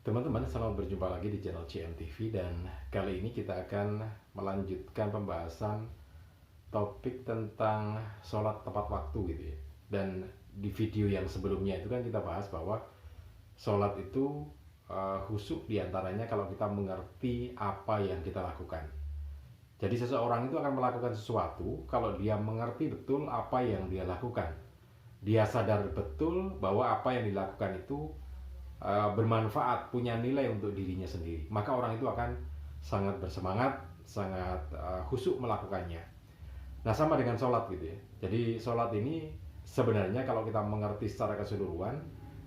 Teman-teman, selamat berjumpa lagi di channel CMTV dan kali ini kita akan melanjutkan pembahasan topik tentang sholat tepat waktu gitu ya. Dan di video yang sebelumnya itu kan kita bahas bahwa sholat itu khusyuk diantaranya kalau kita mengerti apa yang kita lakukan. Jadi seseorang itu akan melakukan sesuatu kalau dia mengerti betul apa yang dia lakukan. Dia sadar betul bahwa apa yang dilakukan itu bermanfaat, punya nilai untuk dirinya sendiri, maka orang itu akan sangat bersemangat, sangat khusyuk melakukannya. Nah, sama dengan sholat gitu ya. Jadi sholat ini sebenarnya kalau kita mengerti secara keseluruhan,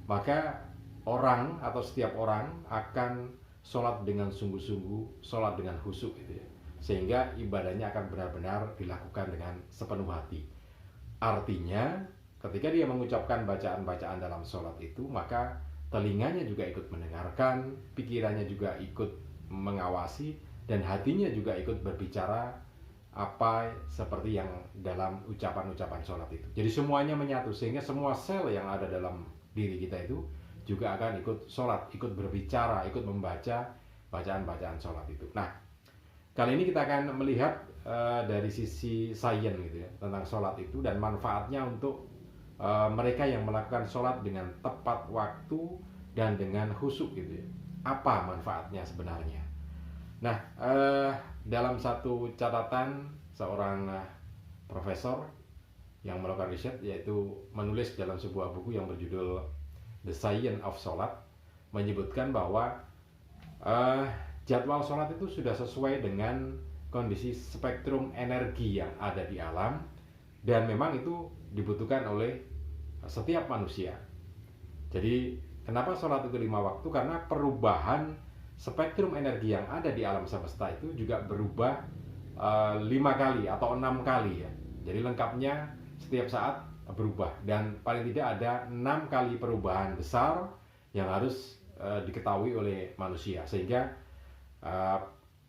maka orang atau setiap orang akan sholat dengan sungguh-sungguh, sholat dengan khusyuk gitu ya. Sehingga ibadahnya akan benar-benar dilakukan dengan sepenuh hati. Artinya, ketika dia mengucapkan bacaan-bacaan dalam sholat itu, maka telinganya juga ikut mendengarkan, pikirannya juga ikut mengawasi, dan hatinya juga ikut berbicara apa seperti yang dalam ucapan-ucapan sholat itu. Jadi semuanya menyatu, sehingga semua sel yang ada dalam diri kita itu juga akan ikut sholat, ikut berbicara, ikut membaca bacaan-bacaan sholat itu. Nah, kali ini kita akan melihat dari sisi sains gitu ya, tentang sholat itu dan manfaatnya untuk mereka yang melakukan sholat dengan tepat waktu dan dengan khusyuk gitu ya. Apa manfaatnya sebenarnya? Nah, dalam satu catatan seorang profesor yang melakukan riset, yaitu menulis dalam sebuah buku yang berjudul The Science of Sholat, menyebutkan bahwa jadwal sholat itu sudah sesuai dengan kondisi spektrum energi yang ada di alam, dan memang itu dibutuhkan oleh setiap manusia. Jadi kenapa sholat itu 5 waktu? Karena perubahan spektrum energi yang ada di alam semesta itu juga berubah 5 kali atau 6 kali ya. Jadi lengkapnya setiap saat berubah, dan paling tidak ada 6 kali perubahan besar yang harus diketahui oleh manusia, sehingga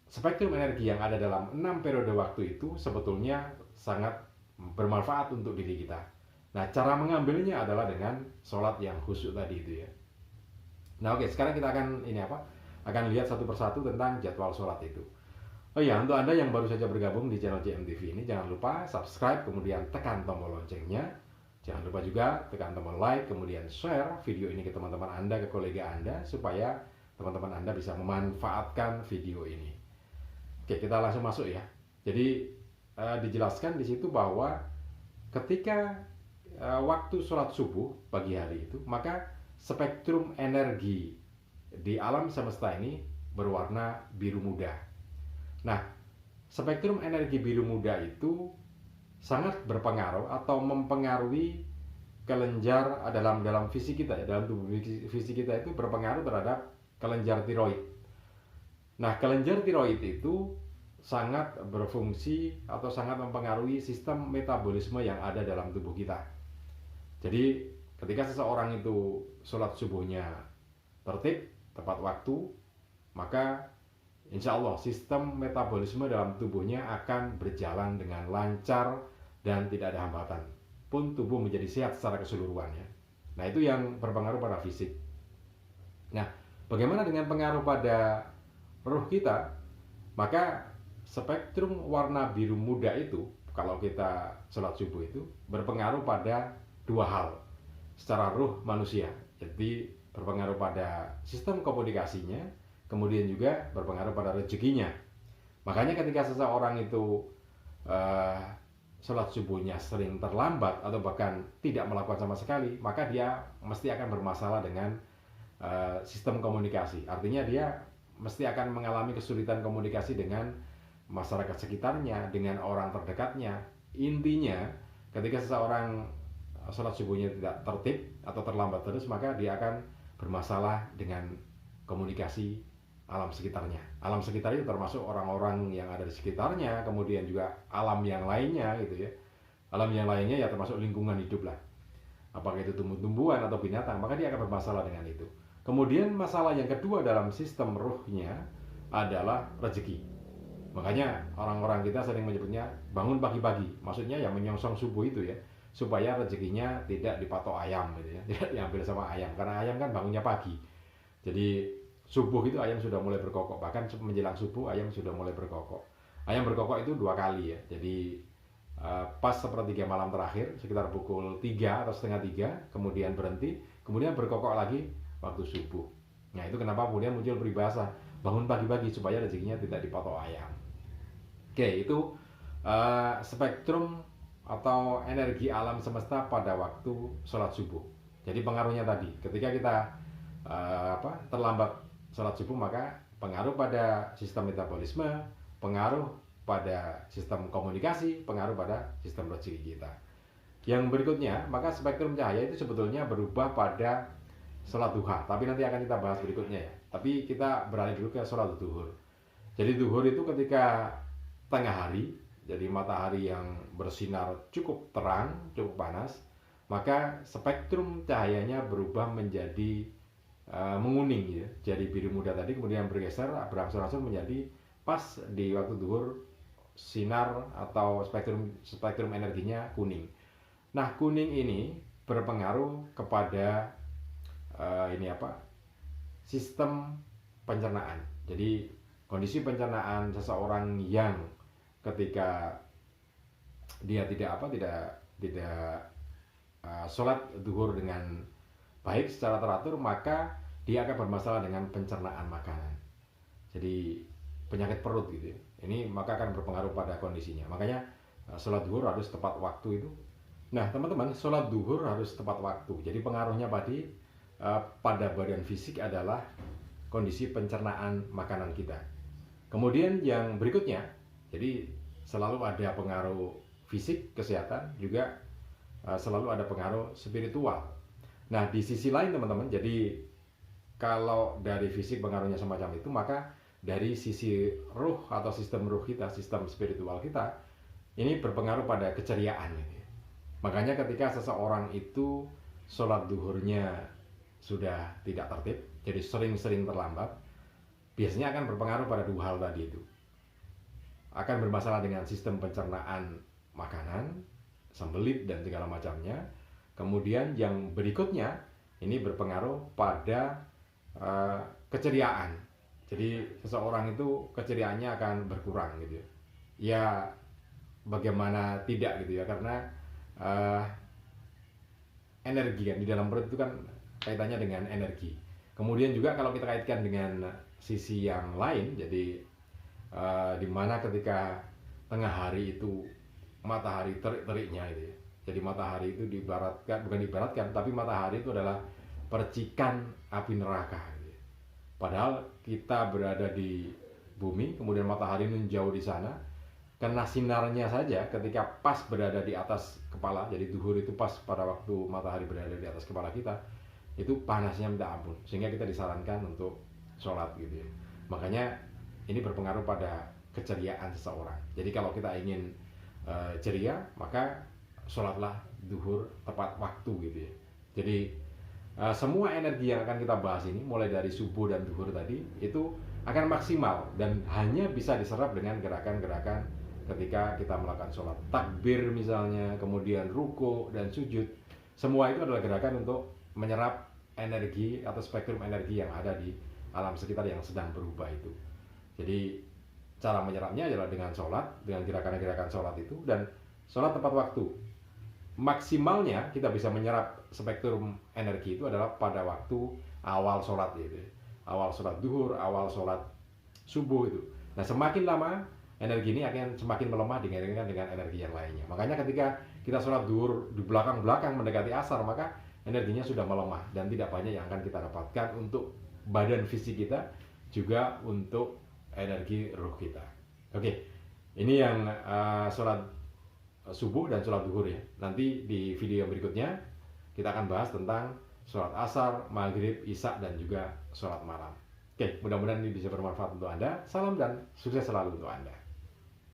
spektrum energi yang ada dalam 6 periode waktu itu sebetulnya sangat bermanfaat untuk diri kita. Nah, cara mengambilnya adalah dengan sholat yang khusyuk tadi itu ya. Nah, oke, sekarang kita akan lihat satu persatu tentang jadwal sholat itu. Oh ya, untuk Anda yang baru saja bergabung di channel CMTV ini, jangan lupa subscribe, kemudian tekan tombol loncengnya. Jangan lupa juga tekan tombol like, kemudian share video ini ke teman-teman Anda, ke kolega Anda, supaya teman-teman Anda bisa memanfaatkan video ini. Oke, kita langsung masuk ya. Jadi dijelaskan di situ bahwa ketika waktu sholat subuh pagi hari itu, maka spektrum energi di alam semesta ini berwarna biru muda. Nah, spektrum energi biru muda itu sangat berpengaruh atau mempengaruhi kelenjar dalam fisik kita ya, dalam tubuh fisik kita itu berpengaruh terhadap kelenjar tiroid. Nah, kelenjar tiroid itu sangat berfungsi atau sangat mempengaruhi sistem metabolisme yang ada dalam tubuh kita. Jadi ketika seseorang itu sholat subuhnya tertib, tepat waktu, maka insya Allah sistem metabolisme dalam tubuhnya akan berjalan dengan lancar dan tidak ada hambatan, pun tubuh menjadi sehat secara keseluruhan ya. Nah, itu yang berpengaruh pada fisik. Nah, bagaimana dengan pengaruh pada ruh kita? Maka spektrum warna biru muda itu, kalau kita sholat subuh itu, berpengaruh pada dua hal secara ruh manusia. Jadi berpengaruh pada sistem komunikasinya, kemudian juga berpengaruh pada rezekinya. Makanya ketika seseorang itu sholat subuhnya sering terlambat atau bahkan tidak melakukan sama sekali, maka dia mesti akan bermasalah dengan sistem komunikasi. Artinya dia mesti akan mengalami kesulitan komunikasi dengan masyarakat sekitarnya, dengan orang terdekatnya. Intinya ketika seseorang sholat subuhnya tidak tertib atau terlambat terus, maka dia akan bermasalah dengan komunikasi alam sekitarnya. Alam sekitar itu termasuk orang-orang yang ada di sekitarnya, kemudian juga alam yang lainnya gitu ya. Alam yang lainnya ya termasuk lingkungan hidup lah. Apakah itu tumbuh-tumbuhan atau binatang, maka dia akan bermasalah dengan itu. Kemudian masalah yang kedua dalam sistem ruhnya adalah rezeki. Makanya orang-orang kita sering menyebutnya bangun pagi-pagi, maksudnya yang menyongsong subuh itu ya, supaya rezekinya tidak dipatok ayam gitu ya, tidak diambil sama ayam, karena ayam kan bangunnya pagi. Jadi subuh itu ayam sudah mulai berkokok, bahkan menjelang subuh ayam sudah mulai berkokok. Ayam berkokok itu 2 kali ya, jadi pas sepertiga malam terakhir sekitar pukul 3 atau setengah 3, kemudian berhenti, kemudian berkokok lagi waktu subuh. Nah itu kenapa kemudian muncul peribahasa bangun pagi-pagi supaya rezekinya tidak dipatok ayam. Oke, itu spektrum atau energi alam semesta pada waktu sholat subuh. Jadi pengaruhnya tadi, ketika kita terlambat sholat subuh, maka pengaruh pada sistem metabolisme, pengaruh pada sistem komunikasi, pengaruh pada sistem rezeki kita. Yang berikutnya, maka spektrum cahaya itu sebetulnya berubah pada sholat duha, tapi nanti akan kita bahas berikutnya ya. Tapi kita beralih dulu ke sholat duhur. Jadi duhur itu ketika tengah hari, jadi matahari yang bersinar cukup terang, cukup panas, maka spektrum cahayanya berubah menjadi menguning ya, jadi biru muda tadi, kemudian bergeser berangsur-angsur menjadi pas di waktu duhur sinar atau spektrum energinya kuning. Nah kuning ini berpengaruh kepada sistem pencernaan. Jadi kondisi pencernaan seseorang yang ketika dia tidak sholat duhur dengan baik secara teratur, maka dia akan bermasalah dengan pencernaan makanan. Jadi penyakit perut gitu ya. Ini maka akan berpengaruh pada kondisinya. Makanya sholat duhur harus tepat waktu itu. Nah teman-teman, sholat duhur harus tepat waktu. Jadi pengaruhnya pada badan fisik adalah kondisi pencernaan makanan kita. Kemudian yang berikutnya, jadi selalu ada pengaruh fisik, kesehatan, juga selalu ada pengaruh spiritual. Nah di sisi lain teman-teman, jadi kalau dari fisik pengaruhnya semacam itu, maka dari sisi ruh atau sistem ruh kita, sistem spiritual kita, ini berpengaruh pada keceriaan. Makanya ketika seseorang itu sholat duhurnya sudah tidak tertib, jadi sering-sering terlambat, biasanya akan berpengaruh pada 2 hal tadi itu. Akan bermasalah dengan sistem pencernaan makanan, sembelit dan segala macamnya. Kemudian yang berikutnya ini berpengaruh pada keceriaan. Jadi seseorang itu keceriaannya akan berkurang gitu ya. Ya bagaimana tidak gitu ya, karena energi kan di dalam perut itu kan kaitannya dengan energi. Kemudian juga kalau kita kaitkan dengan sisi yang lain, jadi dimana ketika tengah hari itu matahari terik-teriknya itu ya. Jadi matahari itu bukan diibaratkan, tapi matahari itu adalah percikan api neraka. Padahal kita berada di bumi, kemudian matahari menjauh di sana, kena sinarnya saja ketika pas berada di atas kepala, jadi duhur itu pas pada waktu matahari berada di atas kepala kita, itu panasnya minta ampun, sehingga kita disarankan untuk sholat gitu ya. Makanya ini berpengaruh pada keceriaan seseorang. Jadi kalau kita ingin ceria, maka sholatlah duhur tepat waktu gitu ya. Jadi semua energi yang akan kita bahas ini, mulai dari subuh dan duhur tadi, itu akan maksimal dan hanya bisa diserap dengan gerakan-gerakan ketika kita melakukan sholat. Takbir misalnya, kemudian ruku dan sujud, semua itu adalah gerakan untuk menyerap energi atau spektrum energi yang ada di alam sekitar yang sedang berubah itu. Jadi cara menyerapnya adalah dengan sholat, dengan gerakan-gerakan sholat itu, dan sholat tepat waktu. Maksimalnya kita bisa menyerap spektrum energi itu adalah pada waktu awal sholat gitu. Awal sholat duhur, awal sholat subuh itu. Nah semakin lama energi ini akan semakin melemah dibandingkan dengan energi yang lainnya. Makanya ketika kita sholat duhur di belakang-belakang mendekati asar, maka energinya sudah melemah dan tidak banyak yang akan kita dapatkan untuk badan fisik kita, juga untuk energi ruh kita. Oke, ini yang sholat subuh dan sholat duhur ya. Nanti di video berikutnya kita akan bahas tentang sholat asar, maghrib, isya, dan juga sholat malam. Oke, mudah-mudahan ini bisa bermanfaat untuk Anda. Salam dan sukses selalu untuk Anda.